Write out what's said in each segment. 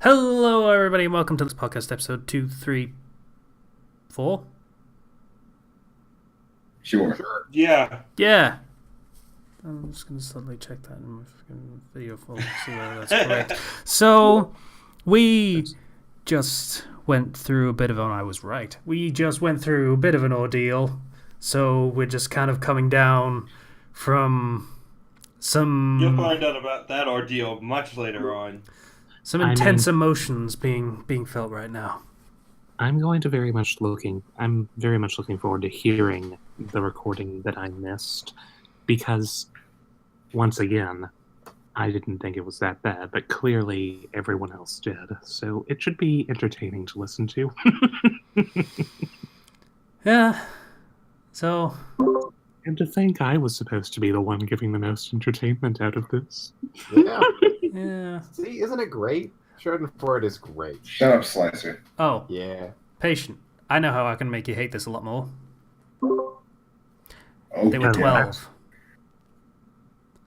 Hello, everybody, and welcome to this podcast, episode 234. Sure. Yeah. Yeah. I'm just going to suddenly check that in my video folder, see whether that's correct. So, we just went through a bit of an... I was right. We just went through a bit of an ordeal, so we're just kind of coming down from some... You'll find out about that ordeal much later on. Some intense emotions being felt right now. I'm very much looking forward to hearing the recording that I missed, because once again, I didn't think it was that bad, but clearly everyone else did. So it should be entertaining to listen to. Yeah. So... And to think I was supposed to be the one giving the most entertainment out of this. Yeah. Yeah. See, isn't it great? Schadenfreude is great. Shut up, Slicer. Oh. Yeah. Patient. I know how I can make you hate this a lot more. Oh, They were yeah. 12.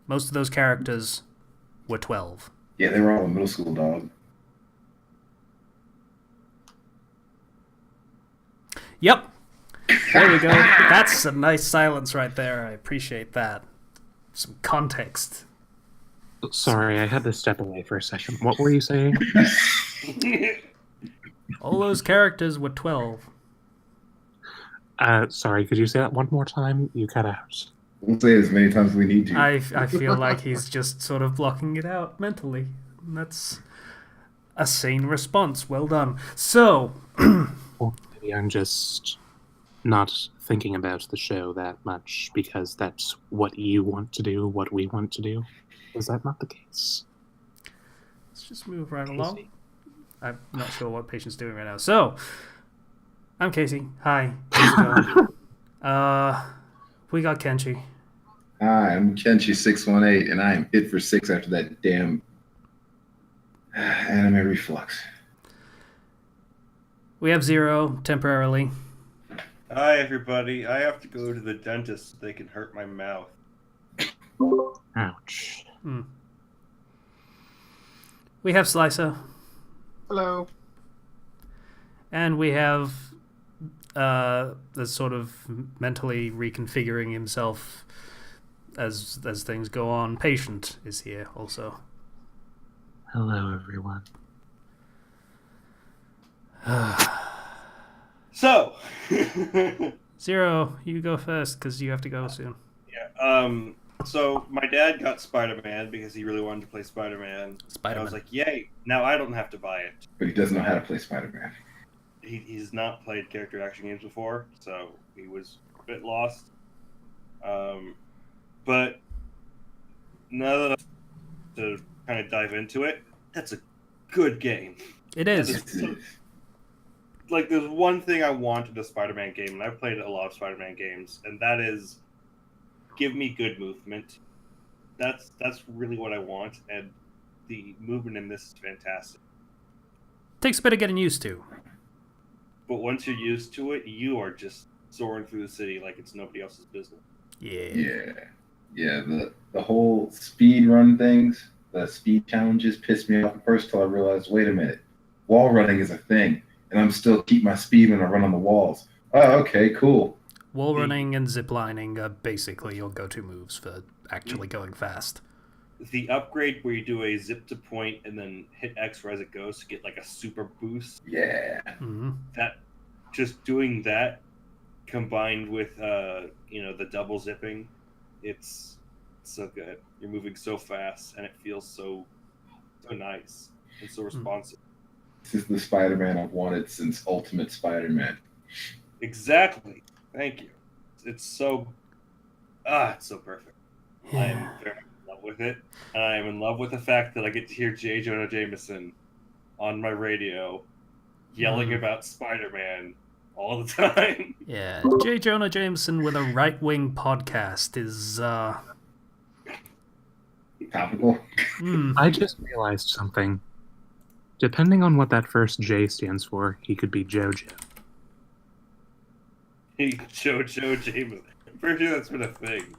Most of those characters were 12. Yeah, they were all in middle school, dog. Yep. There we go. That's a nice silence right there. I appreciate that. Some context. Sorry, I had to step away for a second. What were you saying? All those characters were 12. Sorry, could you say that one more time? You cut out. We'll say it as many times as we need to. I feel like he's just sort of blocking it out mentally. And that's a sane response. Well done. So... Well, maybe I'm just not thinking about the show that much because that's what you want to do, what we want to do. Is that not the case? Let's just move right along. I'm not sure what Patient's doing right now. So, I'm Casey. Hi. How's it going? We got Kenshi. Hi, I'm Kenshi618, and I am hit for 6 after that damn anime reflux. We have Zero, temporarily. Hi, everybody. I have to go to the dentist so they can hurt my mouth. Ouch. We have Slicer. Hello. And we have the sort of mentally reconfiguring himself as things go on. Patient is here also. Hello, everyone. So, Zero, you go first because you have to go soon. yeah. So my dad got Spider-Man because he really wanted to play Spider-Man. And I Spider-Man. was like, yay! Now I don't have to buy it. But he doesn't know how to play Spider-Man. He's not played character action games before, so he was a bit lost. But now that I to kind of dive into it, that's a good game. It is. Like, there's one thing I want in a Spider-Man game, and I've played a lot of Spider-Man games, and that is give me good movement. That's really what I want, and the movement in this is fantastic. Takes a bit of getting used to. But once you're used to it, you are just soaring through the city like it's nobody else's business. Yeah. Yeah, the whole speed run things, the speed challenges pissed me off at first till I realized, wait a minute, wall running is a thing, and I'm still keep my speed when I run on the walls. Oh, okay, cool. Wall running and ziplining are basically your go-to moves for actually going fast. The upgrade where you do a zip to point and then hit X as it goes to get like a super boost. Yeah. Mm-hmm. That just doing that combined with the double zipping, it's so good. You're moving so fast and it feels so nice and so responsive. This is the Spider-Man I've wanted since Ultimate Spider-Man. Exactly. Thank you. It's so perfect. Yeah. I am very in love with it. And I am in love with the fact that I get to hear JoJonah Jameson on my radio yelling about Spider-Man all the time. Yeah. JoJonah Jameson with a right-wing podcast is, Topical. I just realized something. Depending on what that first J stands for, he could be JoJo. JoJo Jameson. I'm pretty sure that's been a thing.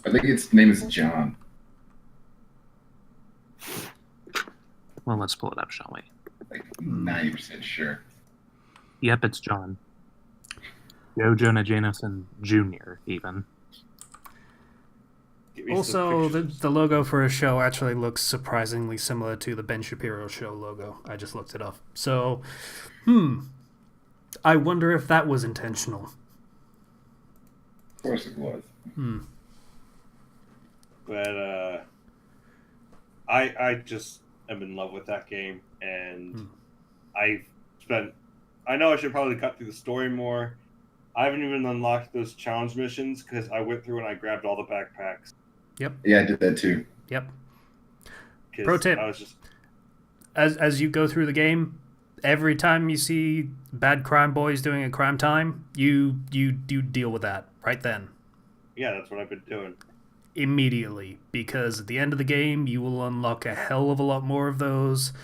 I think its name is John. Well, let's pull it up, shall we? Like 90% sure. Yep, it's John. JoJonah Jameson Jr. even. Give me some Also, pictures. the logo for a show actually looks surprisingly similar to the Ben Shapiro show logo. I just looked it up. So, I wonder if that was intentional. Of course it was. But I just am in love with that game, and I know I should probably cut through the story more. I haven't even unlocked those challenge missions because I went through and I grabbed all the backpacks. Yep. Yeah, I did that too. Yep. 'Cause Pro tip. I was just As you go through the game, every time you see bad crime boys doing a crime time, you deal with that right then. yeah, that's what I've been doing. Immediately, because at the end of the game you will unlock a hell of a lot more of those.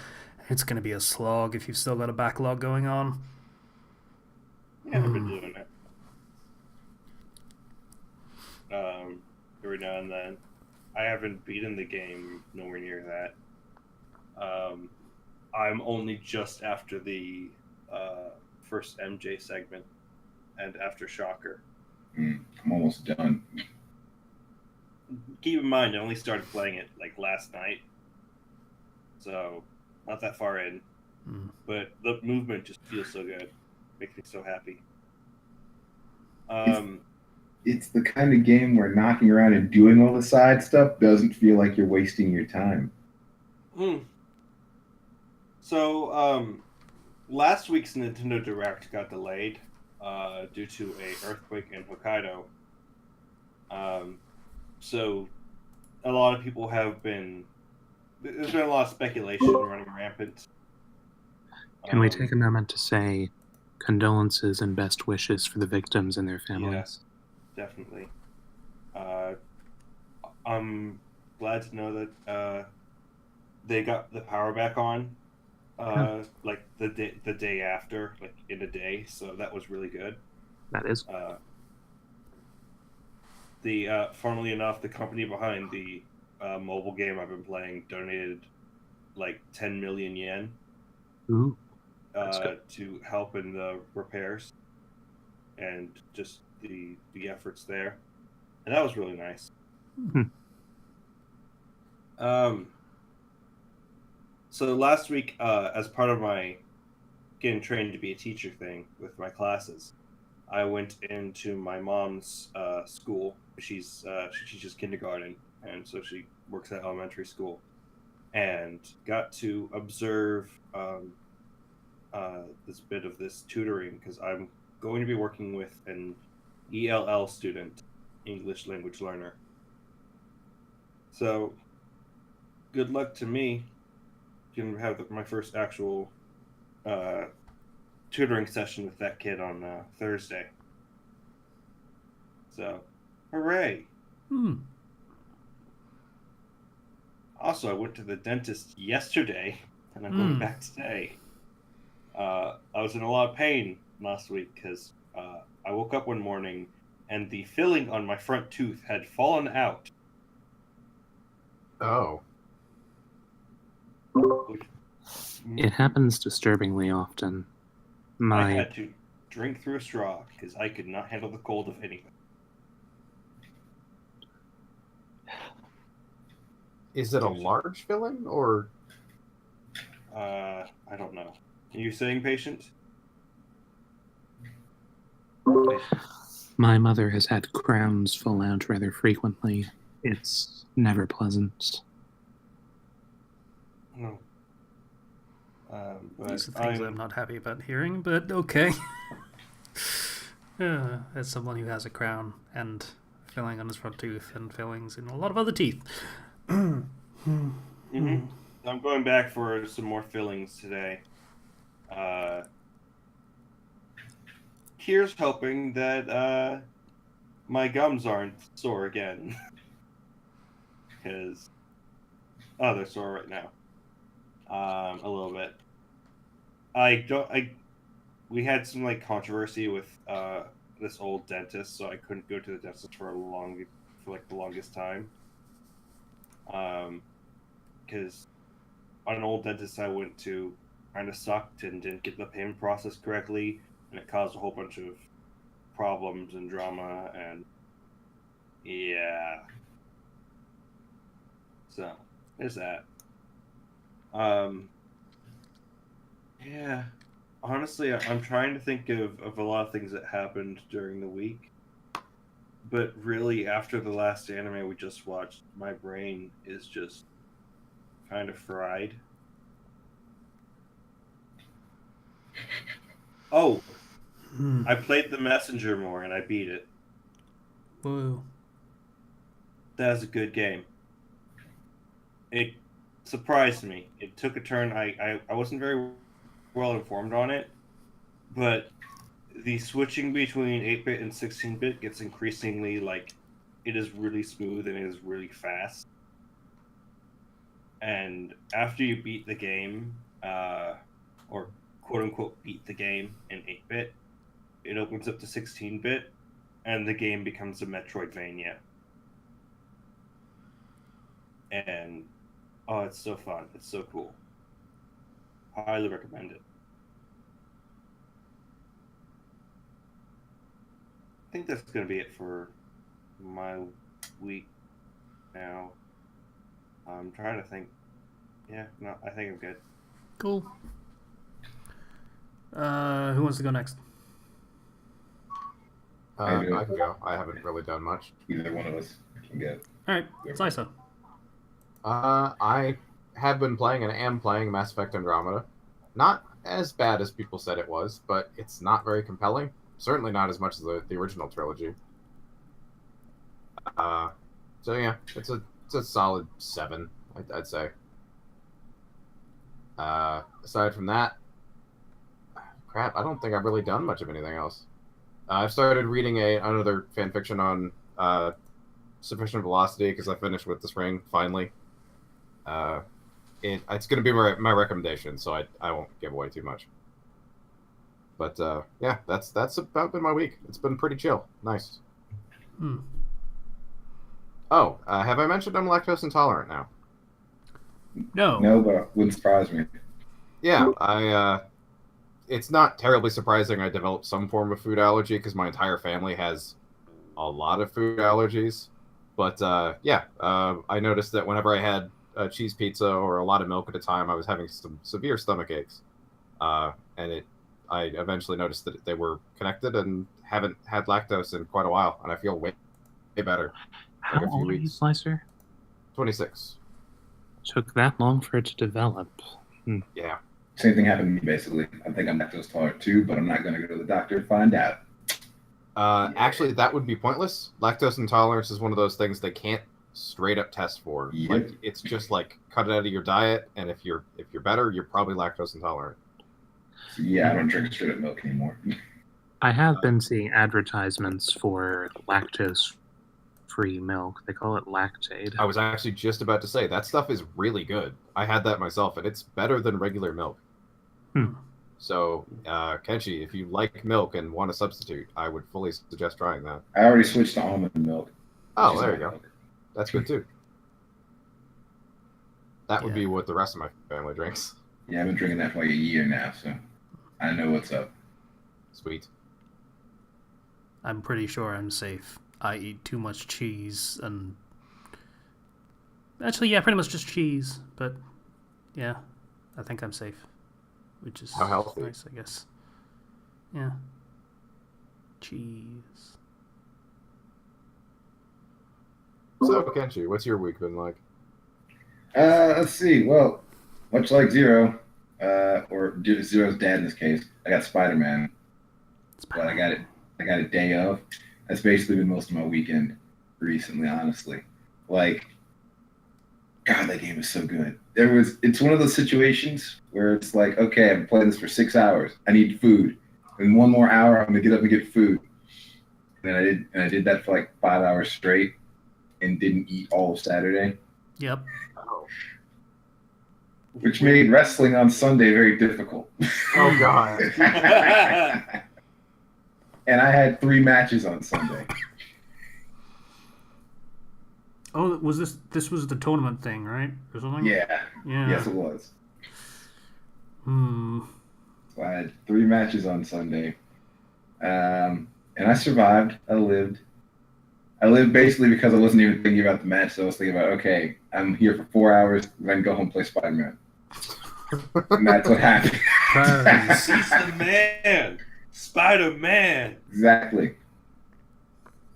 It's going to be a slog if you've still got a backlog going on. Yeah, I've been doing it. Every now and then. I haven't beaten the game, nowhere near that. I'm only just after the first MJ segment and after Shocker. I'm almost done. Keep in mind, I only started playing it like last night, so not that far in. But the movement just feels so good, makes me so happy. It's the kind of game where knocking around and doing all the side stuff doesn't feel like you're wasting your time. So, last week's Nintendo Direct got delayed due to a earthquake in Hokkaido. So, a lot of people have been... There's been a lot of speculation running rampant. Can we take a moment to say condolences and best wishes for the victims and their families? Yeah, definitely. I'm glad to know that they got the power back on, like the day after, like in a day. So that was really good. That is. Funnily enough, the company behind the mobile game I've been playing donated like 10 million yen. Ooh. To help in the repairs and just the efforts there, and that was really nice. So last week, as part of my getting trained to be a teacher thing with my classes, I went into my mom's school. She teaches kindergarten, and so she works at elementary school, and got to observe this bit of this tutoring because I'm going to be working with an ELL student, English language learner. So, good luck to me. Gonna have my first actual tutoring session with that kid on Thursday. So, hooray! Also, I went to the dentist yesterday, and I'm going back today. I was in a lot of pain last week because I woke up one morning and the filling on my front tooth had fallen out. Oh. It happens disturbingly often. I had to drink through a straw because I could not handle the cold of anything. Is it a large filling or? I don't know. Are you saying patient? My mother has had crowns fall out rather frequently. It's never pleasant. No. But These are things I'm not happy about hearing, but okay. As someone who has a crown and filling on his front tooth and fillings in a lot of other teeth. I'm going back for some more fillings today. Here's hoping that my gums aren't sore again. Because they're sore right now. A little bit. We had some like controversy with this old dentist, so I couldn't go to the dentist for the longest time. Because an old dentist I went to kind of sucked and didn't get the payment process correctly, and it caused a whole bunch of problems and drama, and yeah. So there's that. Yeah. Honestly, I'm trying to think of a lot of things that happened during the week. But really, after the last anime we just watched, my brain is just kind of fried. Oh, I played The Messenger more and I beat it. Whoa. That's a good game. It surprised me. It took a turn. I wasn't very well informed on it, but the switching between 8-bit and 16-bit gets increasingly, like, it is really smooth and it is really fast. And after you beat the game, or quote-unquote beat the game in 8-bit, it opens up to 16-bit, and the game becomes a Metroidvania. And, oh, it's so fun. It's so cool. Highly recommend it. I think that's going to be it for my week now. I'm trying to think. Yeah, no, I think I'm good. Cool. Who wants to go next? I can go. I haven't really done much. Either one of us can go. All right, Sisa. I have been playing and am playing Mass Effect Andromeda. Not as bad as people said it was, but it's not very compelling. Certainly not as much as the original trilogy. So yeah, it's a solid 7, I'd say. Aside from that, crap, I don't think I've really done much of anything else. I've started reading another fanfiction on Sufficient Velocity because I finished with the Spring finally. It's going to be my recommendation, so I won't give away too much. But yeah, that's about been my week. It's been pretty chill. Nice. Oh, have I mentioned I'm lactose intolerant now? No. No, but it wouldn't surprise me. Yeah, it's not terribly surprising I developed some form of food allergy because my entire family has a lot of food allergies. But yeah, I noticed that whenever I had cheese pizza or a lot of milk at a time, I was having some severe stomach aches. And I eventually noticed that they were connected and haven't had lactose in quite a while, and I feel way better. How like a few old are you, weeks. Slicer? 26. Took that long for it to develop. Yeah. Same thing happened to me, basically. I think I'm lactose tolerant too, but I'm not going to go to the doctor to find out. Actually, that would be pointless. Lactose intolerance is one of those things they can't straight up test for. Yep. Like, it's just like cut it out of your diet, and if you're better, you're probably lactose intolerant. So, yeah, I don't drink straight up milk anymore. I have been seeing advertisements for lactose-free milk. They call it Lactaid. I was actually just about to say that stuff is really good. I had that myself, and it's better than regular milk. So, Kenshi, if you like milk and want to substitute, I would fully suggest trying that. I already switched to almond milk. Oh, there you go. That's good too. That would Yeah. be what the rest of my family drinks. Yeah, I've been drinking that for like a year now, so I know what's up. Sweet. I'm pretty sure I'm safe. I eat too much cheese and... Actually, yeah, pretty much just cheese. But, yeah, I think I'm safe. Which is How healthy. nice, I guess. Yeah. Cheese. So, Kenshi, what's your week been like? Let's see. Well, much like Zero, or Zero's dad in this case, I got Spider-Man, but I got a day of. That's basically been most of my weekend recently, honestly. Like, God, that game is so good. It's one of those situations where it's like, okay, I've been playing this for 6 hours. I need food. In 1 more hour, I'm gonna get up and get food. And I did that for like 5 hours straight, and didn't eat all of Saturday. Yep. Oh, Which made wrestling on Sunday very difficult. oh God. And I had 3 matches on Sunday. Oh, was this was the tournament thing, right? Or something? Yeah. Yeah. Yes, it was. Hmm. So I had 3 matches on Sunday. And I survived. I lived. I lived basically because I wasn't even thinking about the match. So I was thinking about, okay, I'm here for 4 hours, then go home and play Spider-Man. And that's what happened. Priorities. He's the man. Spider-Man. Exactly.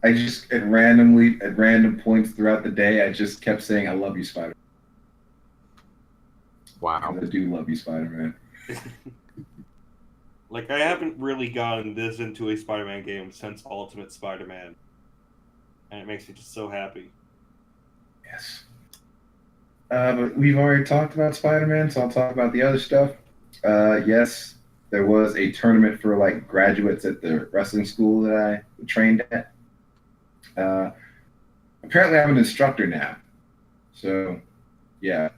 I just at random points throughout the day, I just kept saying, "I love you, Spider." Wow. I do love you, Spider-Man. Like, I haven't really gotten this into a Spider-Man game since Ultimate Spider-Man. And it makes me just so happy. Yes. But we've already talked about Spider-Man, so I'll talk about the other stuff. Yes, there was a tournament for like graduates at the wrestling school that I trained at. Apparently, I'm an instructor now. So, yeah,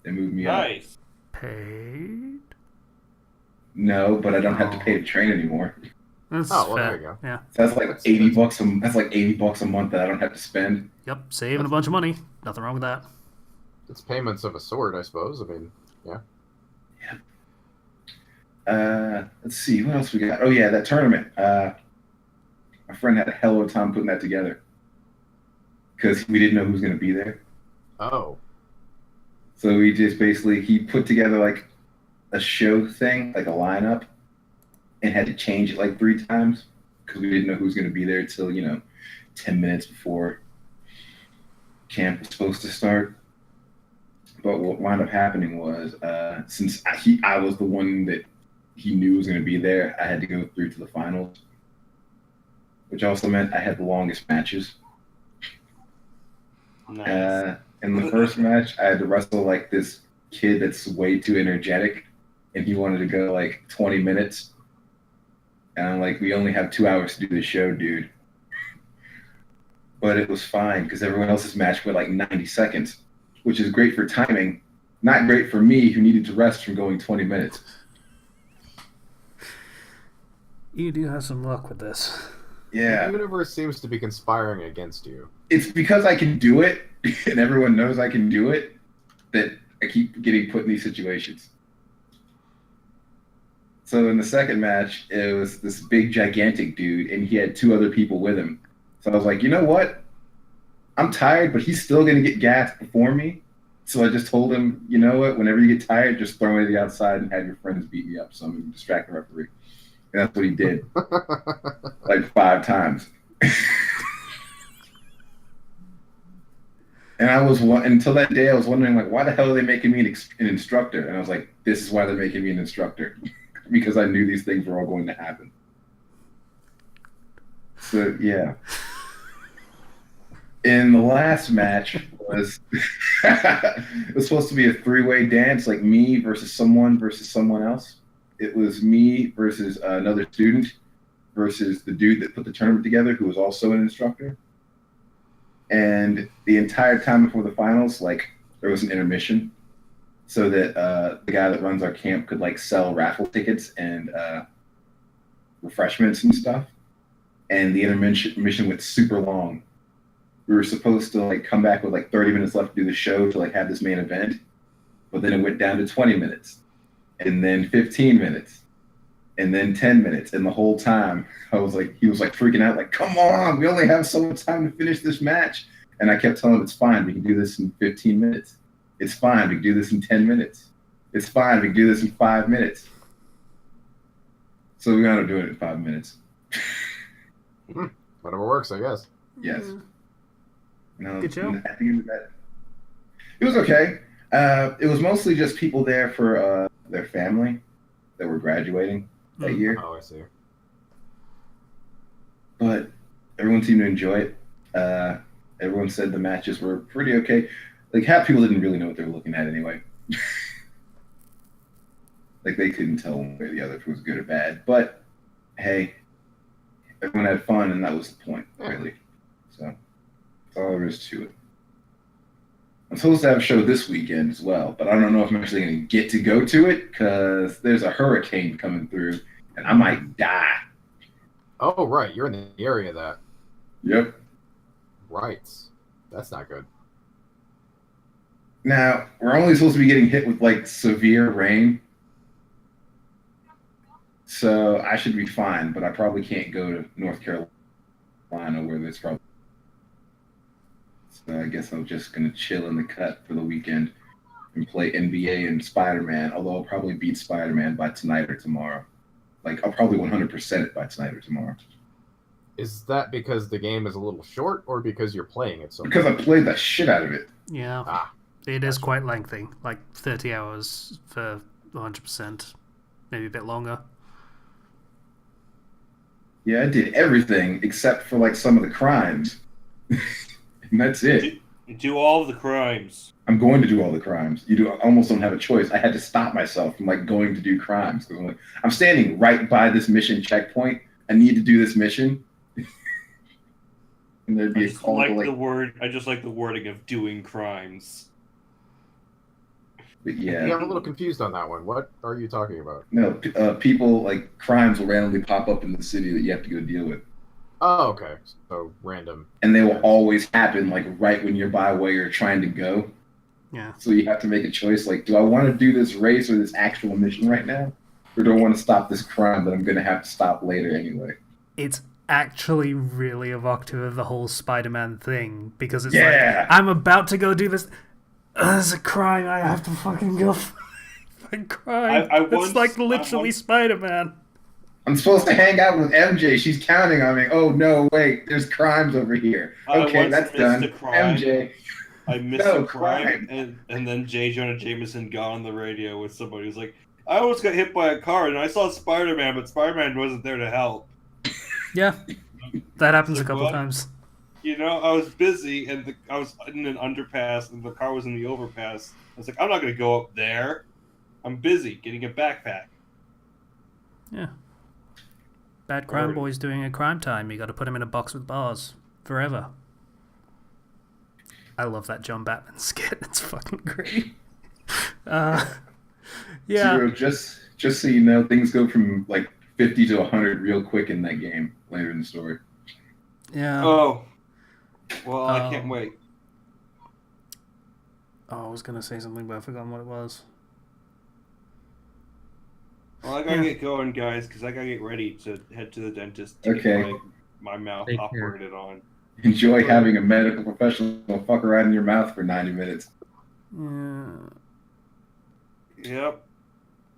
they moved me up. Nice. Paid? No, but I don't have to pay to train anymore. That's Oh, well, fair. there you go. Yeah. So that's like $80. That's like $80 a month that I don't have to spend. Yep. Saving a bunch of money. Nothing wrong with that. It's payments of a sort, I suppose. I mean, yeah. Let's see, what else we got? Oh yeah, that tournament. My friend had a hell of a time putting that together because we didn't know who was going to be there. Oh. So we just basically he put together like a show thing, like a lineup, and had to change it like 3 times because we didn't know who was going to be there till 10 minutes before camp was supposed to start. But what wound up happening was since I was the one that he knew was going to be there, I had to go through to the finals, which also meant I had the longest matches. Nice. In the first match, I had to wrestle like this kid that's way too energetic, and he wanted to go like 20 minutes. And I'm like, we only have 2 hours to do the show, dude. But it was fine because everyone else's match went like 90 seconds, which is great for timing, not great for me who needed to rest from going 20 minutes. You do have some luck with this. Yeah. The universe seems to be conspiring against you. It's because I can do it, and everyone knows I can do it, that I keep getting put in these situations. So in the second match, it was this big, gigantic dude, and he had 2 other people with him. So I was like, you know what? I'm tired, but he's still going to get gassed before me. So I just told him, you know what? Whenever you get tired, just throw me to the outside and have your friends beat me up so I'm going to distract the referee. And that's what he did, like 5 times. And I was until that day, I was wondering, like, why the hell are they making me an instructor? And I was like, this is why they're making me an instructor, because I knew these things were all going to happen. So yeah. In the last match was it was supposed to be a 3-way dance, like me versus someone else. It was me versus another student versus the dude that put the tournament together, who was also an instructor. And the entire time before the finals, like, there was an intermission so that the guy that runs our camp could like sell raffle tickets and refreshments and stuff. And the intermission went super long. We were supposed to like come back with like 30 minutes left to do the show to like have this main event, but then it went down to 20 minutes, and then 15 minutes, and then 10 minutes, and the whole time he was like freaking out, like, come on, we only have so much time to finish this match. And I kept telling him, it's fine, we can do this in 15 minutes. It's fine, we can do this in 10 minutes. It's fine, we can do this in 5 minutes. So we wound up doing it in 5 minutes. Whatever works, I guess. Yes. No, Good show. at the end of that, it was okay. It was mostly just people there for their family that were graduating that year. Oh, I see. But everyone seemed to enjoy it. Everyone said the matches were pretty okay. Like, half people didn't really know what they were looking at anyway. Like, they couldn't tell one way or the other if it was good or bad. But, hey, everyone had fun, and that was the point, really. So, that's all there is to it. I'm supposed to have a show this weekend as well, but I don't know if I'm actually going to get to go to it because there's a hurricane coming through, and I might die. Oh, right. You're in the area of that. Yep. Right. That's not good. Now, we're only supposed to be getting hit with like severe rain. So I should be fine, but I probably can't go to North Carolina where there's probably. So I guess I'm just gonna chill in the cut for the weekend and play NBA and Spider-Man. Although I'll probably beat Spider-Man by tonight or tomorrow. Like I'll probably 100% it by tonight or tomorrow. Is that because the game is a little short, or because you're playing it so much? Because I played the shit out of it. Yeah. Ah, It is quite lengthy, like 30 hours for 100%, maybe a bit longer. Yeah, I did everything except for like some of the crimes. And that's it. You do all of the crimes. I'm going to do all the crimes. Almost don't have a choice. I had to stop myself from like going to do crimes because I'm standing right by this mission checkpoint. I need to do this mission, and there'd be a call to like. I just like the wording of doing crimes. But yeah, I'm a little confused on that one. What are you talking about? no, people like crimes will randomly pop up in the city that you have to go deal with. Oh, okay. So random. And they will always happen like right when you're by where you're trying to go. Yeah. So you have to make a choice like, do I want to do this race or this actual mission right now? Or do I want to stop this crime that I'm going to have to stop later anyway? It's actually really evocative of the whole Spider-Man thing, because it's Yeah. like, I'm about to go do this. There's a crime, I have to fucking go fight crime. It's like literally Spider-Man. I'm supposed to hang out with MJ. She's counting on me. Oh, no, wait. There's crimes over here. Okay, that's done. MJ. I missed a crime. And then JoJonah Jameson got on the radio with somebody who's like, I almost got hit by a car and I saw Spider-Man, but Spider-Man wasn't there to help. Yeah. That happens Like, a couple what? times. You know, I was busy and I was in an underpass and the car was in the overpass. I was like, I'm not going to go up there. I'm busy getting a backpack. Yeah. Bad crime boy's doing a crime time. You got to put him in a box with bars forever. I love that John Batman skit. It's fucking great. Yeah. Zero, just so you know, things go from like 50 to 100 real quick in that game later in the story. Yeah. Oh. Well, I can't wait. Oh, I was going to say something, but I've forgotten what it was. Well, I gotta get going, guys, because I gotta get ready to head to the dentist to Okay. get my mouth Take operated on. Enjoy having a medical professional fuck around in your mouth for 90 minutes. Yeah. Yep.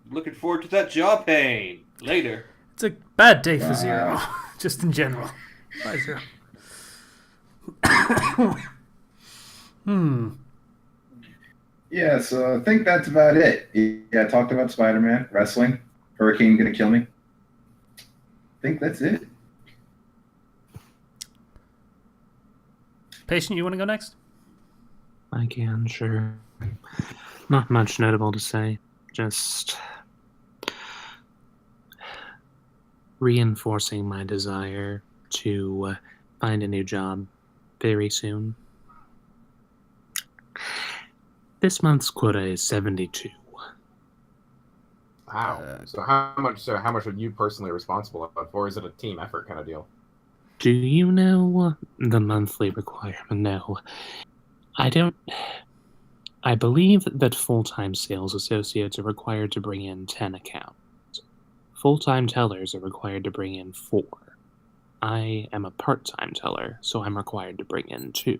Looking forward to that jaw pain. Later. It's a bad day for Wow. Zero, just in general. Bye, Zero. Yeah, so I think that's about it. Yeah, I talked about Spider-Man, wrestling, Hurricane gonna kill me. I think that's it. Patient, you want to go next? I can, sure. Not much notable to say. Just reinforcing my desire to find a new job very soon. This month's quota is 72. Wow. So how much are you personally responsible for? Is it a team effort kind of deal? Do you know the monthly requirement? No. I don't. I believe that full-time sales associates are required to bring in 10 accounts. Full-time tellers are required to bring in 4. I am a part-time teller, so I'm required to bring in 2.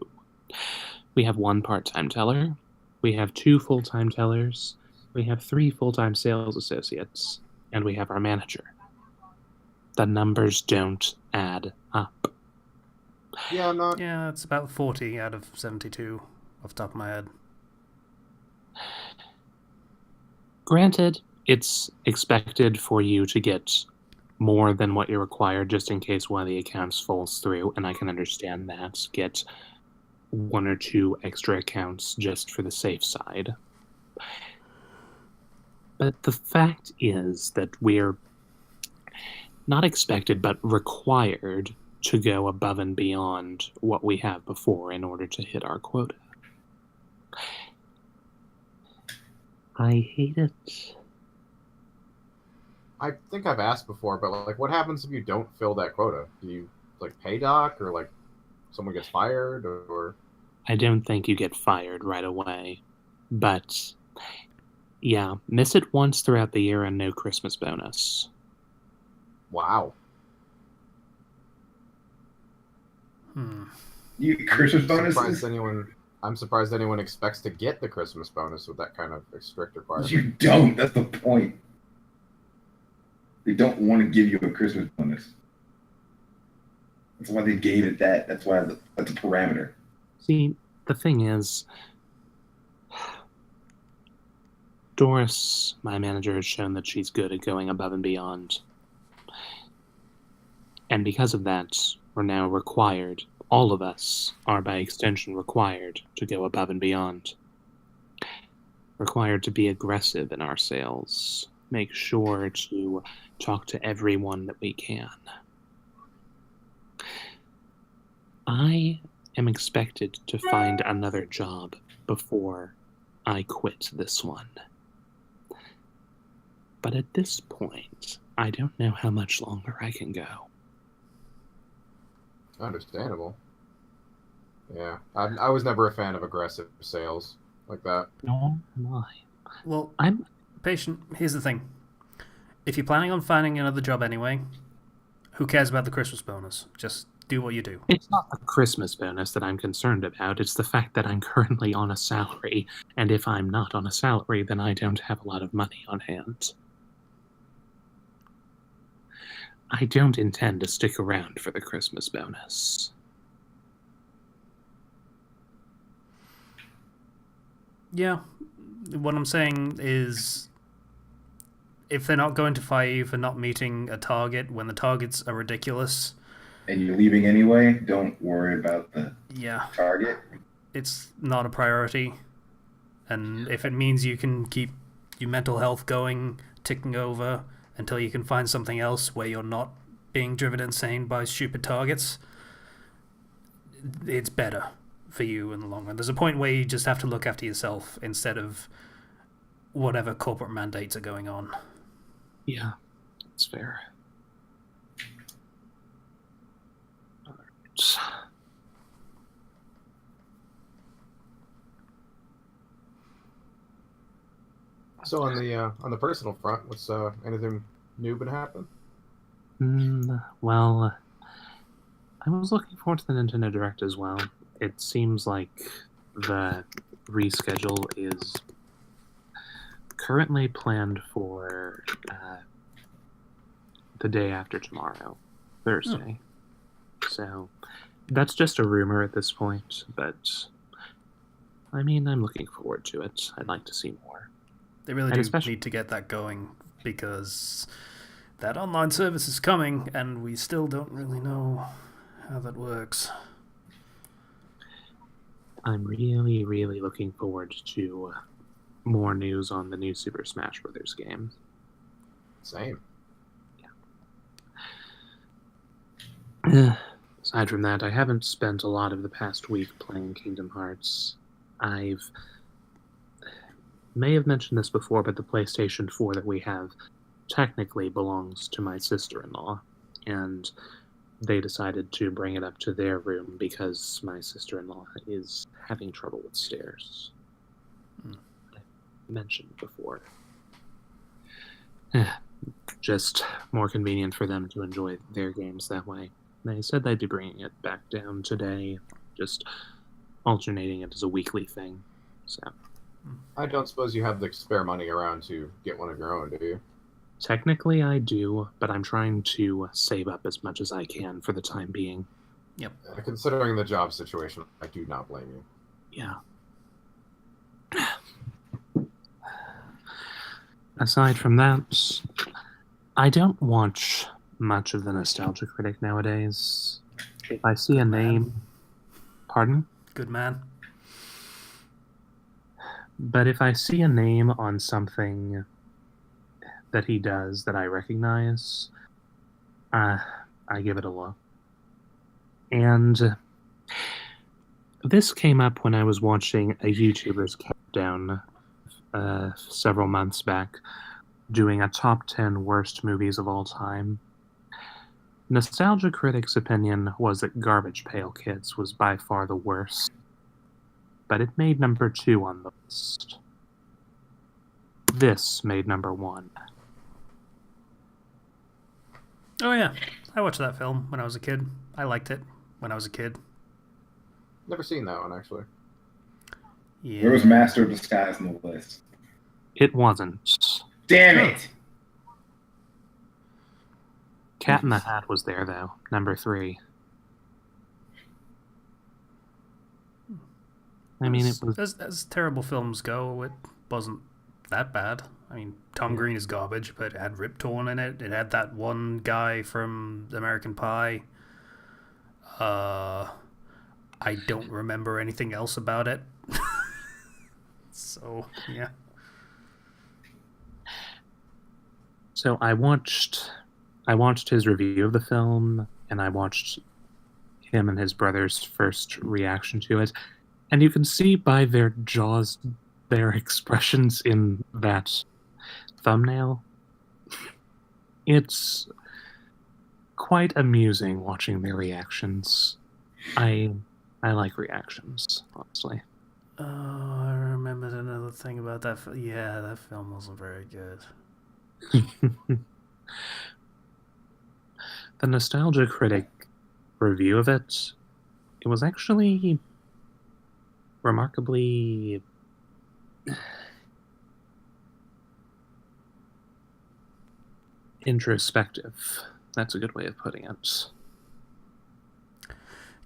We have 1 part-time teller. We have 2 full-time tellers. We have 3 full-time sales associates. And we have our manager. The numbers don't add up. Yeah, not. Yeah, it's about 40 out of 72 off the top of my head. Granted, it's expected for you to get more than what you're required just in case one of the accounts falls through, and I can understand that. Get 1 or 2 extra accounts just for the safe side. But the fact is that we're not expected, but required to go above and beyond what we have before in order to hit our quota. I hate it. I think I've asked before, but like, what happens if you don't fill that quota? Do you like pay doc, or like someone gets fired, or? I don't think you get fired right away. But, yeah, miss it once throughout the year and no Christmas bonus. Wow. You get Christmas Surprised bonuses? I'm surprised anyone expects to get the Christmas bonus with that kind of strict requirement. You don't. That's the point. They don't want to give you a Christmas bonus. That's why they gave it that. That's why that's a parameter. See, the thing is, Doris, my manager, has shown that she's good at going above and beyond. And because of that, we're now required, all of us are by extension required to go above and beyond. Required to be aggressive in our sales. Make sure to talk to everyone that we can. I am expected to find another job before I quit this one. But at this point, I don't know how much longer I can go. Understandable. Yeah, I was never a fan of aggressive sales like that. Nor am I. Well, I'm patient. Here's the thing. If you're planning on finding another job anyway, who cares about the Christmas bonus? Just do what you do. It's not the Christmas bonus that I'm concerned about. It's the fact that I'm currently on a salary, and if I'm not on a salary, then I don't have a lot of money on hand. I don't intend to stick around for the Christmas bonus. Yeah. What I'm saying is, if they're not going to fire you for not meeting a target when the targets are ridiculous, And you're leaving anyway, don't worry about the yeah, target. it's not a priority. And if it means you can keep your mental health going, ticking over, until you can find something else where you're not being driven insane by stupid targets, it's better for you in the long run. There's a point where you just have to look after yourself instead of whatever corporate mandates are going on. Yeah, that's fair. Alright. So on the personal front, what's anything new been happening? Well, I was looking forward to the Nintendo Direct as well. It seems like the reschedule is currently planned for the day after tomorrow, Thursday. So that's just a rumor at this point, but I mean, I'm looking forward to it. I'd like to see more. They really And do especially- need to get that going, because that online service is coming and we still don't really know how that works. I'm really, really looking forward to more news on the new Super Smash Bros. Game. Same. Aside from that, I haven't spent a lot of the past week playing Kingdom Hearts. May have mentioned this before, but the PlayStation 4 that we have technically belongs to my sister-in-law, and they decided to bring it up to their room because my sister-in-law is having trouble with stairs. I mentioned before. Just more convenient for them to enjoy their games that way. They said they'd be bringing it back down today, just alternating it as a weekly thing. So I don't suppose you have the spare money around to get one of your own, do you? technically I do, but I'm trying to save up as much as I can for the time being. Considering the job situation, I do not blame you. Yeah. Aside from that, I don't watch much of the Nostalgia Critic nowadays. If I see a name... Pardon? Good man. But if I see a name on something that he does that I recognize, I give it a look. And this came up when I was watching a YouTuber's countdown several months back, doing a top 10 worst movies of all time. Nostalgia Critic's opinion was that Garbage Pail Kids was by far the worst. but it made number 2 on the list. This made number 1. Oh yeah, I watched that film when I was a kid. I liked it when I was a kid. Never seen that one, actually. Yeah. Where was Master of Disguise on the list? It wasn't. Damn it! Cat in the Hat was there, though. Number 3. I mean, it was... As terrible films go, it wasn't that bad. I mean, Tom Green is garbage, but it had Rip Torn in it. It had that one guy from American Pie. I don't remember anything else about it. So, yeah. So I watched his review of the film, and I watched him and his brother's first reaction to it. And you can see by their jaws, their expressions in that thumbnail. It's quite amusing watching their reactions. I like reactions, honestly. Oh, I remembered another thing about that. Yeah, that film wasn't very good. The Nostalgia Critic review of it was actually remarkably introspective. That's a good way of putting it.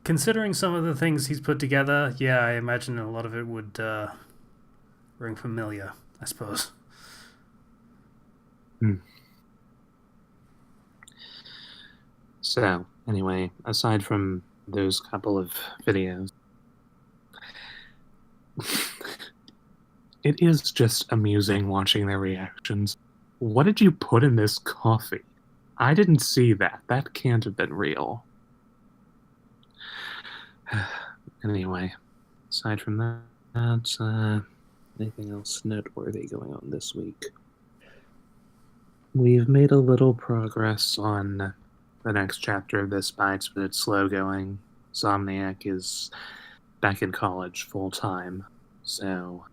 Considering some of the things he's put together, yeah, I imagine a lot of it would ring familiar, I suppose. So, anyway, aside from those couple of videos, it is just amusing watching their reactions. What did you put in this coffee? I didn't see that. That can't have been real. Anyway, aside from that, anything else noteworthy going on this week? We've made a little progress on the next chapter of This Bites, but it's slow going. Somniac is back in college full time, so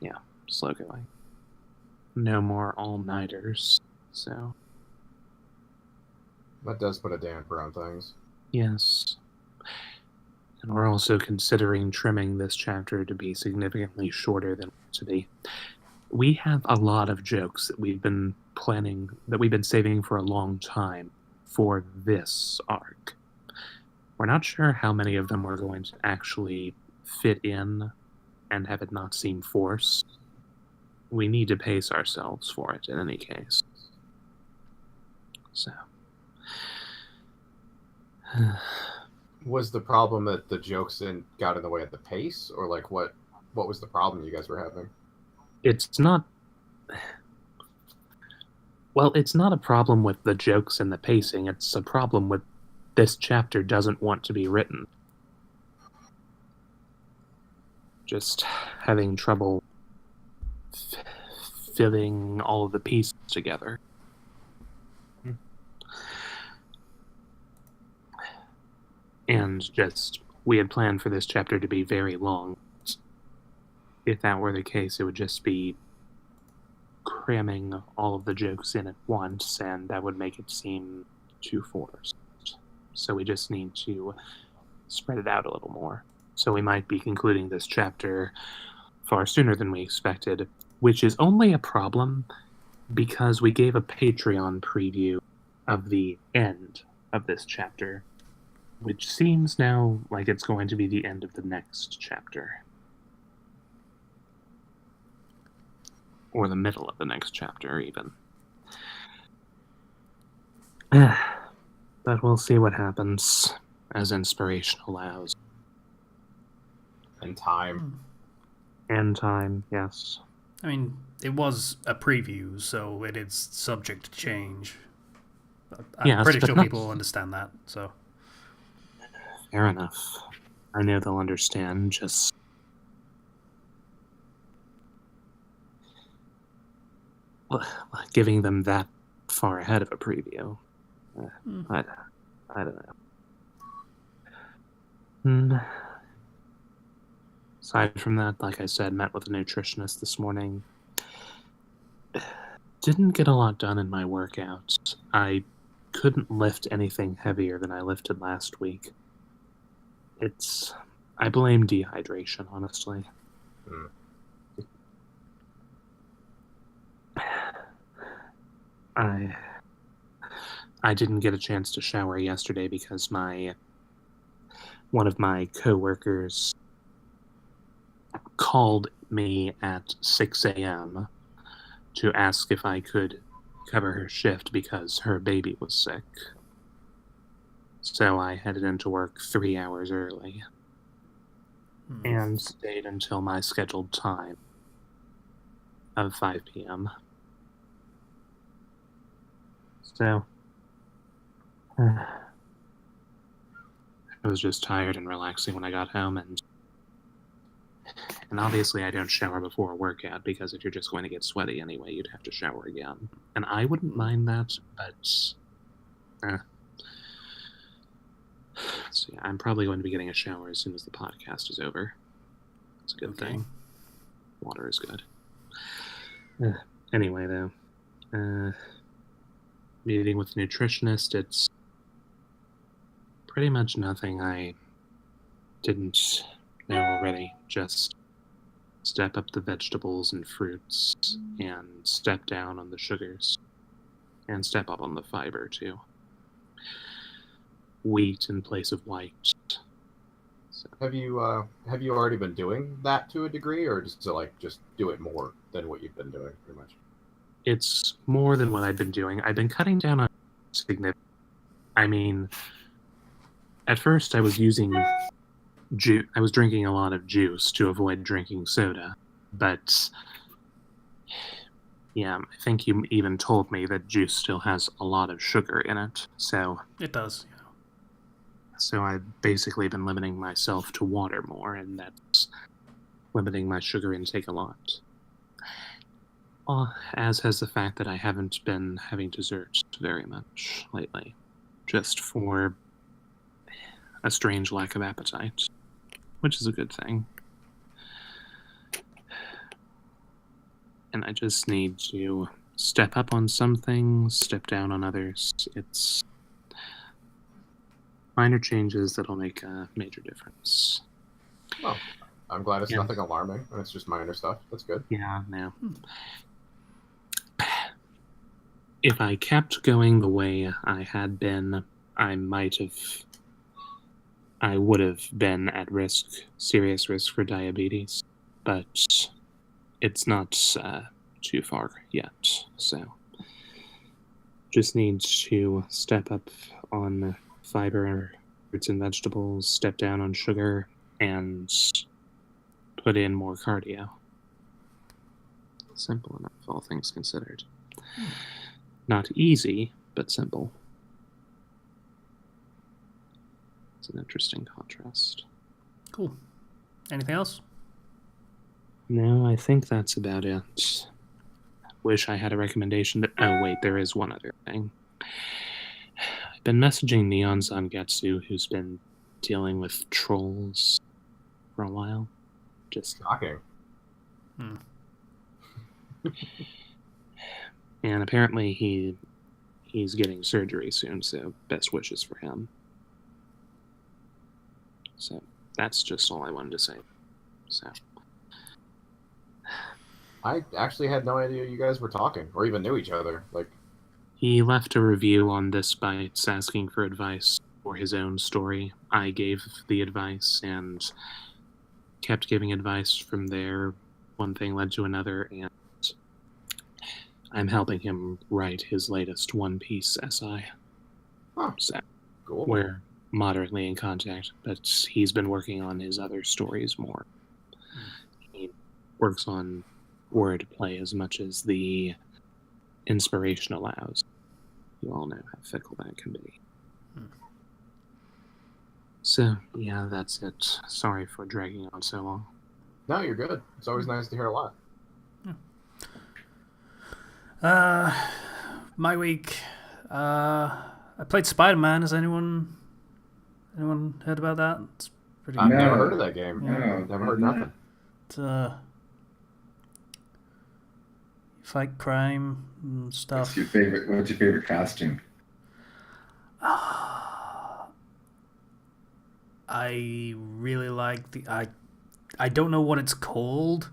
yeah, slow going. No more all-nighters, so That does put a damper on things. yes. And we're also considering trimming this chapter to be significantly shorter than it to be. We have a lot of jokes that we've been planning, that we've been saving for a long time for this arc. We're not sure how many of them we're going to actually fit in and have it not seem forced. We need to pace ourselves for it in any case. So. Was the problem that the jokes got in the way of the pace, or like what was the problem you guys were having? It's not... Well, it's not a problem with the jokes and the pacing. It's a problem with this chapter doesn't want to be written. Just having trouble filling all of the pieces together. And just, we had planned for this chapter to be very long. If that were the case, it would just be cramming all of the jokes in at once, and that would make it seem too forced. So we just need to spread it out a little more. So we might be concluding this chapter far sooner than we expected, which is only a problem because we gave a Patreon preview of the end of this chapter, which seems now like it's going to be the end of the next chapter. Or the middle of the next chapter, even. But we'll see what happens as inspiration allows. And time. And time, yes. I mean, it was a preview, so it is subject to change. But I'm Yes, pretty but sure not- people will understand that, so... Fair enough. I know they'll understand, just... giving them that far ahead of a preview. I don't know. Aside from that, like I said, met with a nutritionist this morning. Didn't get a lot done in my workouts. I couldn't lift anything heavier than I lifted last week. I blame dehydration, honestly. Hmm. I didn't get a chance to shower yesterday because one of my coworkers called me at 6 a.m. to ask if I could cover her shift because her baby was sick. So I headed into work 3 hours early and stayed until my scheduled time of 5 p.m. So I was just tired and relaxing when I got home, and obviously I don't shower before a workout because if you're just going to get sweaty anyway, you'd have to shower again. And I wouldn't mind that, but so yeah, I'm probably going to be getting a shower as soon as the podcast is over. It's a good thing. Water is good. Anyway, though, meeting with a nutritionist, it's pretty much nothing I didn't know already. Just step up the vegetables and fruits and step down on the sugars and step up on the fiber too. Wheat in place of white. So, Have you already been doing that to a degree, or just to just do it more than what you've been doing, pretty much? it's more than what I've been doing. I've been cutting down on significant. I mean, at first I was using I was drinking a lot of juice to avoid drinking soda, but yeah, I think you even told me that juice still has a lot of sugar in it. So It does. So I've basically been limiting myself to water more, and that's limiting my sugar intake a lot. As has the fact that I haven't been having desserts very much lately, just for a strange lack of appetite, which is a good thing. And I just need to step up on some things, step down on others. It's minor changes that'll make a major difference. Well, I'm glad it's nothing alarming, and it's just minor stuff. That's good. Yeah, no. If I kept going the way I had been, I would have been at risk, serious risk for diabetes, but it's not too far yet, so just need to step up on fiber, fruits and vegetables, step down on sugar, and put in more cardio. Simple enough, all things considered. Not easy, but simple. It's an interesting contrast. Cool. Anything else? No, I think that's about it. Wish I had a recommendation. Oh, wait, there is one other thing. I've been messaging Neon Zangetsu, who's been dealing with trolls for a while. Just Shocking. And apparently he's getting surgery soon, so best wishes for him. So that's just all I wanted to say. So I actually had no idea you guys were talking or even knew each other. he left a review on This Bites asking for advice for his own story. I gave the advice and kept giving advice from there. One thing led to another, and I'm helping him write his latest One Piece essay. Huh. So Cool. we're moderately in contact, but he's been working on his other stories more. He works on wordplay as much as the inspiration allows. You all know how fickle that can be. So, yeah, that's it. Sorry for dragging on so long. No, you're good. It's always nice to hear a lot. My week. I played Spider-Man. Has anyone heard about that? It's Pretty I've good. never heard of that game. Yeah. Never heard nothing. It's, fight crime and stuff. What's your favorite costume? I really like I don't know what it's called,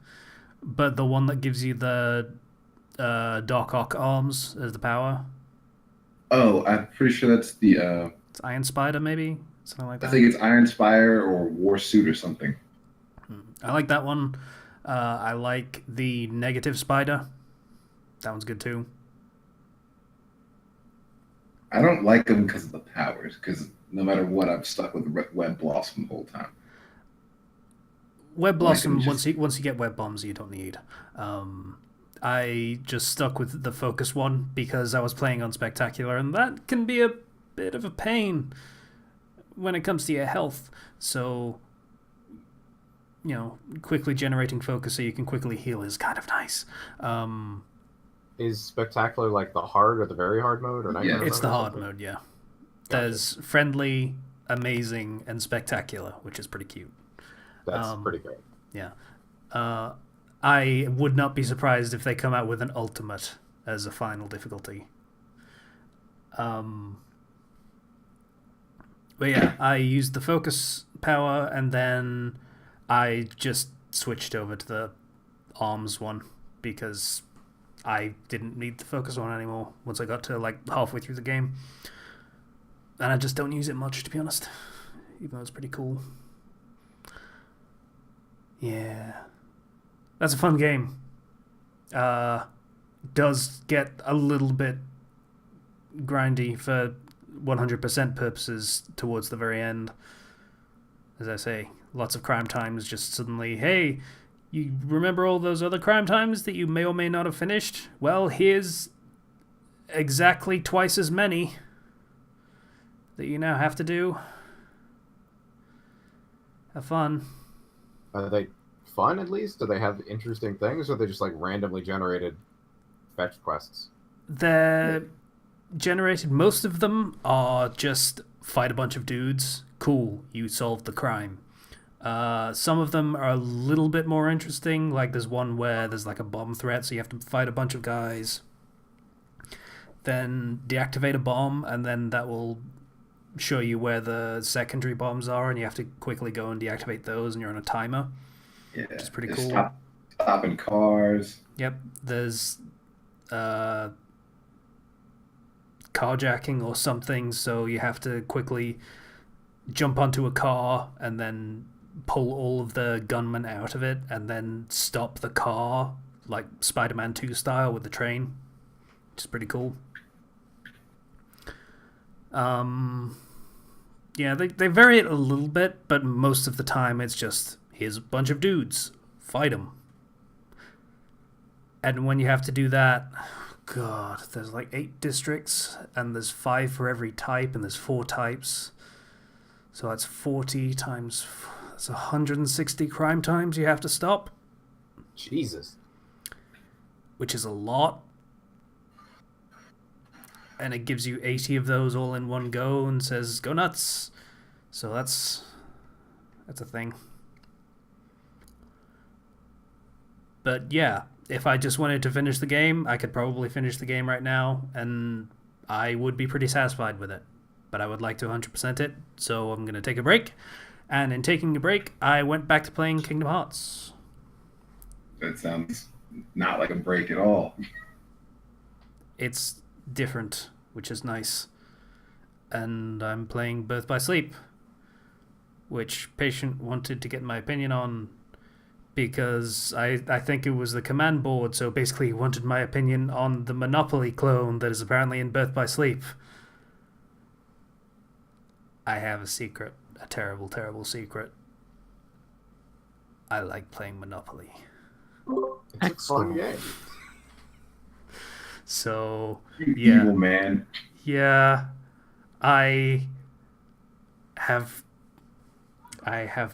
but the one that gives you the Doc Ock arms as the power. Oh, I'm pretty sure that's the. It's Iron Spider, maybe something like that. I think it's Iron Spire or War Suit or something. I like that one. I like the Negative Spider. That one's good too. I don't like them because of the powers. Because no matter what, I'm stuck with Web Blossom the whole time. Web Blossom, Like, just- once you get Web Bombs, you don't need. I just stuck with the Focus one because I was playing on Spectacular, and that can be a bit of a pain when it comes to your health. So, quickly generating Focus so you can quickly heal is kind of nice. Is Spectacular like the hard or the very hard mode? Or Yeah. It's the hard mode, yeah. There's Friendly, Amazing, and Spectacular, which is pretty cute. That's pretty good. Yeah. I would not be surprised if they come out with an Ultimate as a final difficulty. But yeah, I used the Focus power, and then I just switched over to the Arms one because I didn't need the Focus one anymore once I got to like halfway through the game. And I just don't use it much, to be honest, even though it's pretty cool. Yeah. That's a fun game. Does get a little bit grindy for 100% purposes towards the very end. As I say, lots of crime times just suddenly, hey, you remember all those other crime times that you may or may not have finished? Well, here's exactly twice as many that you now have to do. Have fun. Are they fun at least? Do they have interesting things, or are they just like randomly generated fetch quests? They're generated. Most of them are just fight a bunch of dudes. Cool, you solved the crime. Some of them are a little bit more interesting. Like there's one where there's like a bomb threat, so you have to fight a bunch of guys. Then deactivate a bomb, and then that will show you where the secondary bombs are, and you have to quickly go and deactivate those, and you're on a timer. Yeah, Which is pretty just cool. Stopping cars. Yep, there's carjacking or something, so you have to quickly jump onto a car and then pull all of the gunmen out of it and then stop the car, like Spider-Man 2 style with the train, which is pretty cool. Yeah, they vary it a little bit, but most of the time it's just, here's a bunch of dudes, fight them. And when you have to do that, God, there's like 8 districts, and there's 5 for every type, and there's 4 types. So that's 40 times, that's 160 crime times you have to stop. Jesus. Which is a lot. And it gives you 80 of those all in one go and says, go nuts. So that's a thing. But yeah, if I just wanted to finish the game, I could probably finish the game right now, and I would be pretty satisfied with it. But I would like to 100% it, so I'm going to take a break. And in taking a break, I went back to playing Kingdom Hearts. That sounds not like a break at all. It's different, which is nice. And I'm playing Birth by Sleep, which Patient wanted to get my opinion on, because I think it was the command board, so basically he wanted my opinion on the Monopoly clone that is apparently in Birth by Sleep. I have a secret, a terrible, terrible secret. I like playing Monopoly. It's a fun game. So, You yeah. evil man. Yeah, I have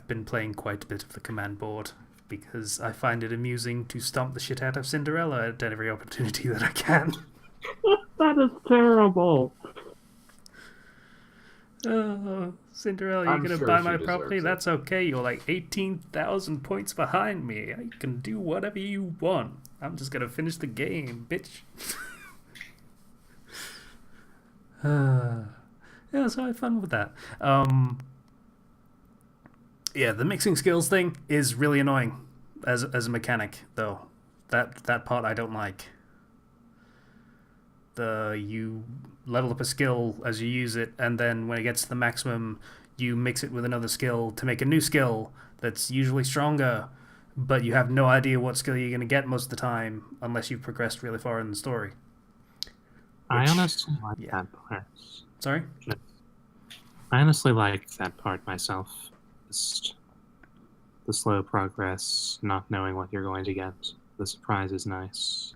been playing quite a bit of the command board because I find it amusing to stomp the shit out of Cinderella at every opportunity that I can. That is terrible. Oh, Cinderella, you're I'm gonna sure buy she my deserves property? it. That's okay. You're like 18,000 points behind me. You can do whatever you want. I'm just gonna finish the game, bitch. Yeah, so I had fun with that. Yeah, the mixing skills thing is really annoying as a mechanic, though. That part I don't like. You level up a skill as you use it, and then when it gets to the maximum, you mix it with another skill to make a new skill that's usually stronger, but you have no idea what skill you're going to get most of the time unless you've progressed really far in the story. I honestly like yeah. that part. Sorry? I honestly like that part myself. Just the slow progress, not knowing what you're going to get. The surprise is nice.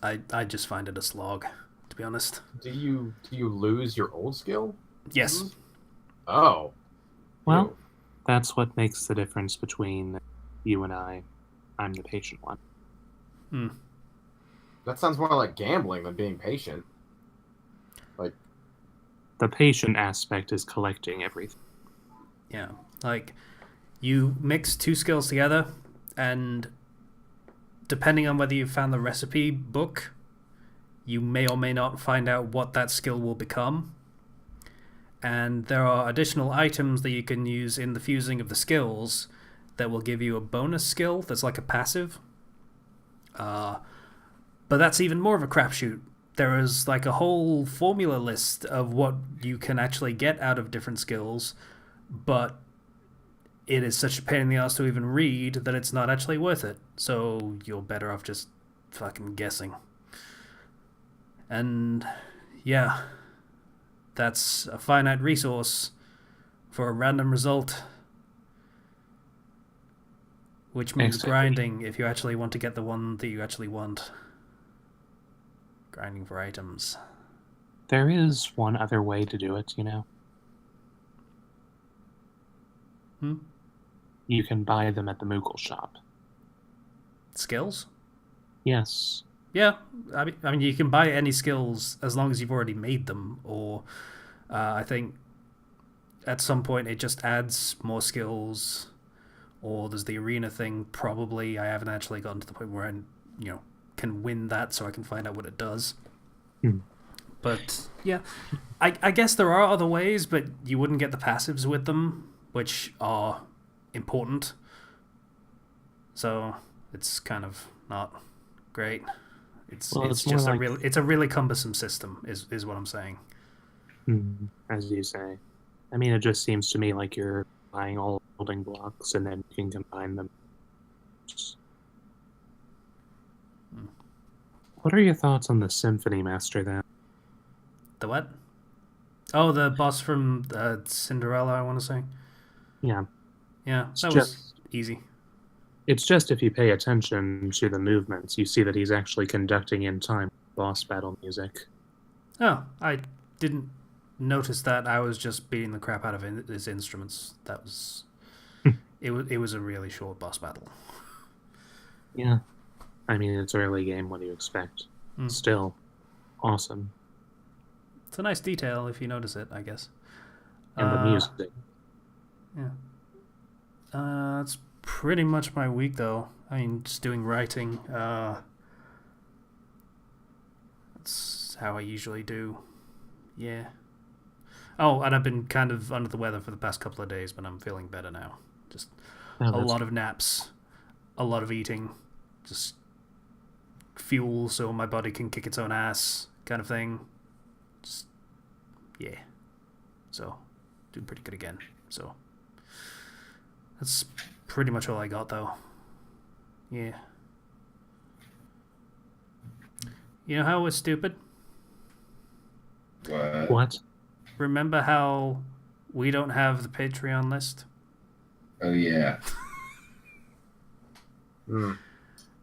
I just find it a slog, to be honest. Do you lose your old skill? Yes. Oh. Well, Ew. that's what makes the difference between you and I. I'm the patient one. That sounds more like gambling than being patient. Like, The patient aspect is collecting everything. Yeah. Like, you mix two skills together, and depending on whether you found the recipe book, you may or may not find out what that skill will become. And there are additional items that you can use in the fusing of the skills that will give you a bonus skill that's like a passive. But that's even more of a crapshoot. There is like a whole formula list of what you can actually get out of different skills, but it is such a pain in the ass to even read that it's not actually worth it. So you're better off just fucking guessing. And yeah, that's a finite resource for a random result, which means grinding if you actually want to get the one that you actually want. Grinding for items. There is one other way to do it, you know. You can buy them at the Moogle shop. Skills? Yes. Yeah, I mean, you can buy any skills as long as you've already made them, or I think at some point it just adds more skills, or there's the arena thing. Probably I haven't actually gotten to the point where I, can win that, so I can find out what it does. But yeah, I guess there are other ways, but you wouldn't get the passives with them, which are important. So it's kind of not great. It's just a really cumbersome system, is what I'm saying. As you say. I mean, it just seems to me like you're buying all building blocks and then you can combine them. What are your thoughts on the Symphony Master then? The what? Oh, the boss from Cinderella, I want to say. Yeah. Yeah, that was easy. It's just if you pay attention to the movements, you see that he's actually conducting in time boss battle music. Oh, I didn't notice that. I was just beating the crap out of his instruments. That was... it was a really short boss battle. Yeah. I mean, it's early game. What do you expect? Still, awesome. It's a nice detail if you notice it, I guess. And the music. Yeah. That's pretty much my week, though. I mean, just doing writing. That's how I usually do. Yeah. Oh, and I've been kind of under the weather for the past couple of days, but I'm feeling better now. Just a lot of naps, a lot of eating, just fuel so my body can kick its own ass kind of thing. Just, yeah. So, doing pretty good again. So, that's pretty much all I got, though. Yeah. You know how it was stupid? What? Remember how we don't have the Patreon list? Oh, yeah.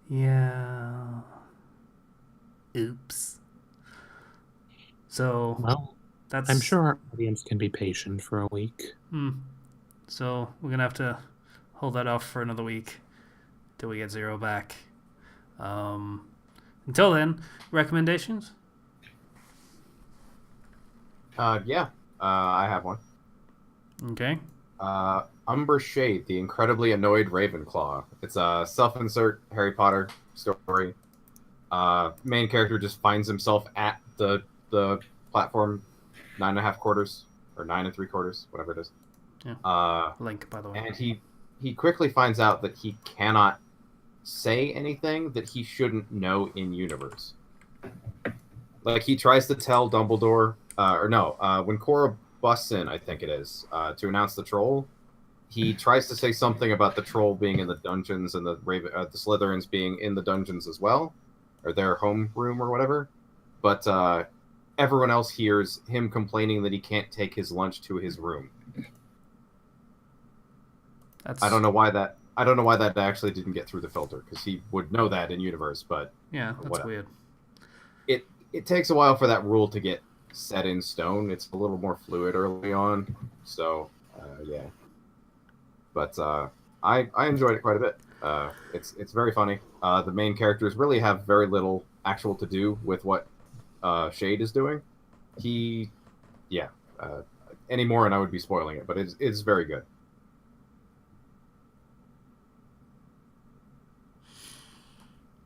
Yeah. Oops. So, well, that's... I'm sure our audience can be patient for a week. So, we're going to have to hold that off for another week till we get Zero back. Until then, recommendations? Yeah. I have one. Okay. Umbrus Shade, the incredibly annoyed Ravenclaw. It's a self-insert Harry Potter story. Main character just finds himself at the platform 9.75 or 9 3/4, whatever it is. Yeah. Link, by the way. And he quickly finds out that he cannot say anything that he shouldn't know in universe. Like, he tries to tell Dumbledore, when Cora busts in, I think it is, to announce the troll, he tries to say something about the troll being in the dungeons and the Slytherins being in the dungeons as well, or their home room or whatever. But everyone else hears him complaining that he can't take his lunch to his room. I don't know why that actually didn't get through the filter, because he would know that in universe. But yeah, that's whatever. weird. It takes a while for that rule to get set in stone. It's a little more fluid early on, so yeah. But I enjoyed it quite a bit. It's very funny. The main characters really have very little actual to do with what Shade is doing. Anymore, and I would be spoiling it, but it's very good.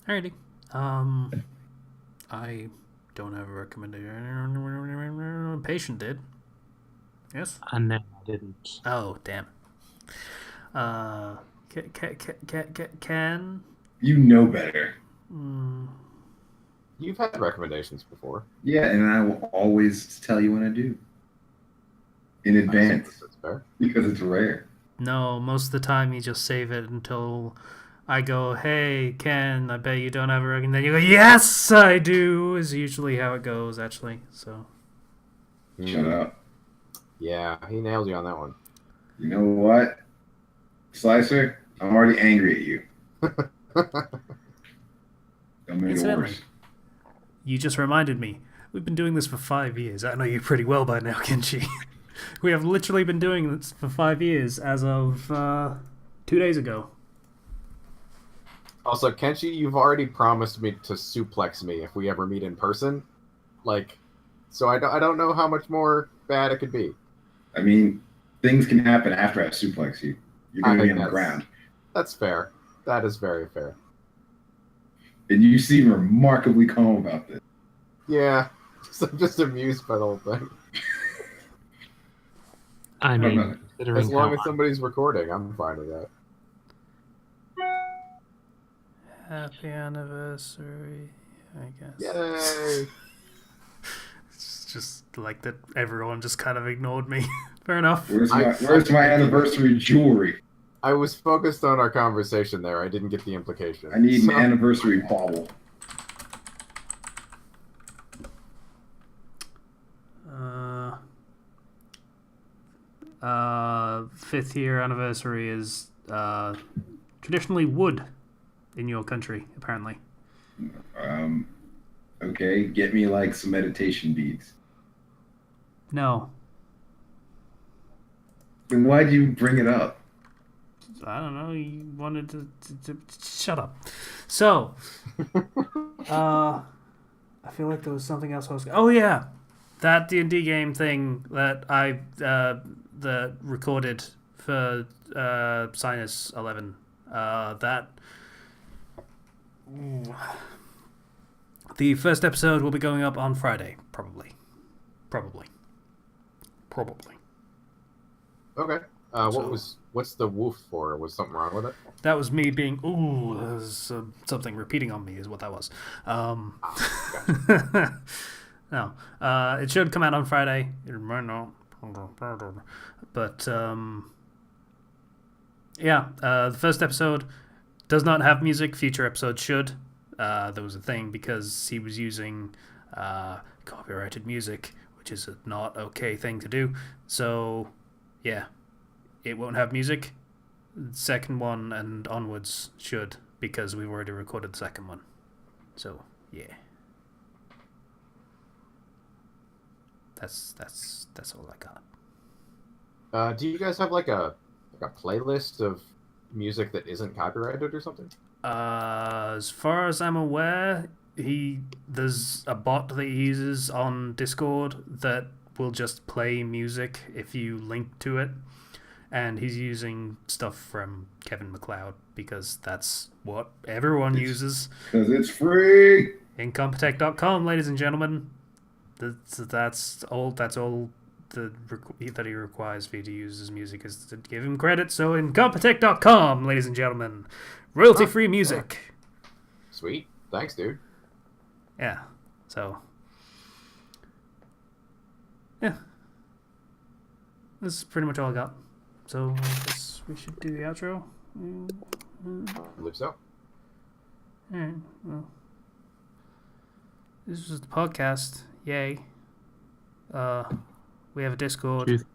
Alrighty. I don't have a recommendation. Patient did. Yes? No, I didn't. Oh, damn. Can? You know better. You've had recommendations before. Yeah, and I will always tell you when I do. In advance. That's fair. Because it's rare. No, most of the time you just save it until I go, hey, Ken, I bet you don't have a recommendation. Then you go, yes, I do, is usually how it goes, actually. So. Shut up. Yeah, he nailed you on that one. You know what? Slicer, I'm already angry at you. Don't make it worse. You just reminded me. We've been doing this for 5 years. I know you pretty well by now, Kenshi. We have literally been doing this for 5 years as of 2 days ago. Also, Kenshi, you've already promised me to suplex me if we ever meet in person. So I don't know how much more bad it could be. I mean, things can happen after I suplex you. You're going to be on the ground. That's fair. That is very fair. And you seem remarkably calm about this. Yeah. I'm just amused by the whole thing. I mean, as long as somebody's recording, I'm fine with that. Happy anniversary, I guess. Yay! It's just like that everyone just kind of ignored me. Fair enough. Where's my anniversary jewelry? I was focused on our conversation there. I didn't get the implication. I need an anniversary bauble. Fifth year anniversary is traditionally wood in your country, apparently. Okay, get me like some meditation beads. No. Then why'd you bring it up? I don't know. You wanted to shut up. So, I feel like there was something else I was. Oh yeah, that D&D game thing that I that recorded for Sinus 11. That the first episode will be going up on Friday, probably. Okay. What's the woof for? Was something wrong with it? That was me being, there's something repeating on me is what that was. Gotcha. No. It should come out on Friday. It might not. But, yeah. The first episode does not have music. Future episodes should. There was a thing because he was using copyrighted music, which is a not okay thing to do. So, yeah. It won't have music. Second one and onwards should, because we've already recorded the second one. So yeah, that's all I got. Do you guys have like a playlist of music that isn't copyrighted or something? As far as I'm aware, there's a bot that he uses on Discord that will just play music if you link to it. And he's using stuff from Kevin MacLeod because that's what everyone uses. Because it's free. Incompetech.com, ladies and gentlemen. That's all that he requires for you to use his music is to give him credit. So Incompetech.com, ladies and gentlemen. Royalty-free music. Sweet. Thanks, dude. Yeah. So... yeah. This is pretty much all I got. So I guess we should do the outro. I believe so. Alright, well. This was the podcast. Yay. We have a Discord. Truth.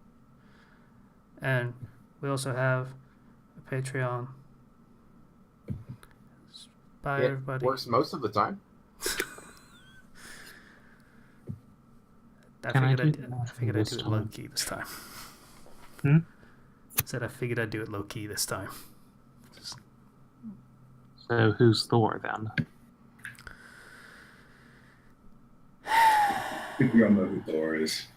And we also have a Patreon. Bye, everybody. Works most of the time. I Can I figured do I'd this do it time? low key this time. Said I figured I'd do it low key this time. So who's Thor then? I think we all know who Thor is.